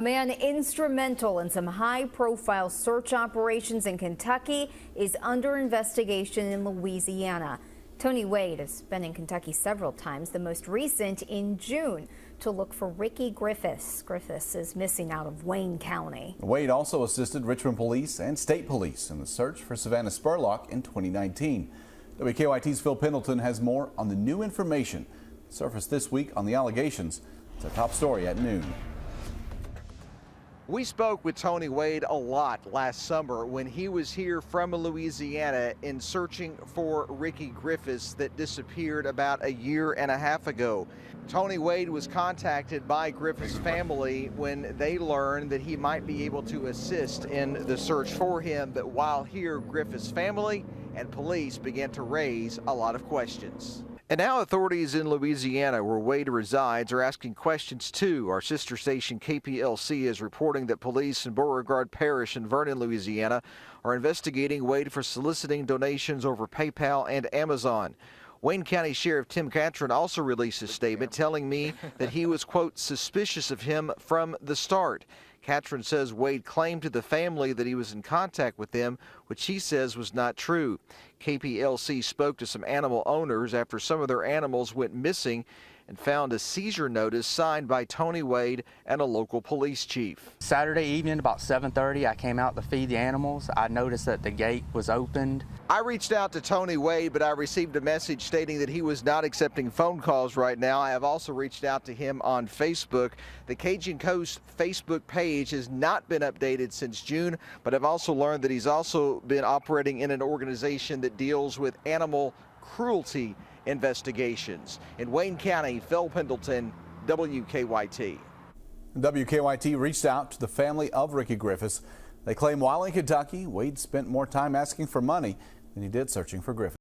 A man instrumental in some high-profile search operations in Kentucky is under investigation in Louisiana. Toney Wade has been in Kentucky several times, the most recent in June, to look for Ricky Griffiths. Griffiths is missing out of Wayne County. Wade also assisted Richmond police and state police in the search for Savannah Spurlock in 2019. WKYT's Phil Pendleton has more on the new information surfaced this week on the allegations. It's a top story at noon. We spoke with Toney Wade a lot last summer when he was here from Louisiana in searching for Ricky Griffiths that disappeared about a year and a half ago. Toney Wade was contacted by Griffiths' family when they learned that he might be able to assist in the search for him. But while here, Griffiths' family and police began to raise a lot of questions. And now authorities in Louisiana, where Wade resides, are asking questions too. Our sister station KPLC is reporting that police in Beauregard Parish in Vernon, Louisiana, are investigating Wade for soliciting donations over PayPal and Amazon. Wayne County Sheriff Tim Catron also released a statement telling me that he was, quote, suspicious of him from the start. Catron says Wade claimed to the family that he was in contact with them, which he says was not true. KPLC spoke to some animal owners after some of their animals went missing and found a seizure notice signed by Toney Wade and a local police chief. Saturday evening, about 7:30, I came out to feed the animals. I noticed that the gate was opened. I reached out to Toney Wade, but I received a message stating that he was not accepting phone calls right now. I have also reached out to him on Facebook. The Cajun Coast Facebook page has not been updated since June, but I've also learned that he's also been operating in an organization that deals with animal cruelty investigations. In Wayne County, Phil Pendleton, WKYT. WKYT reached out to the family of Ricky Griffiths. They claim while in Kentucky, Wade spent more time asking for money than he did searching for Griffiths.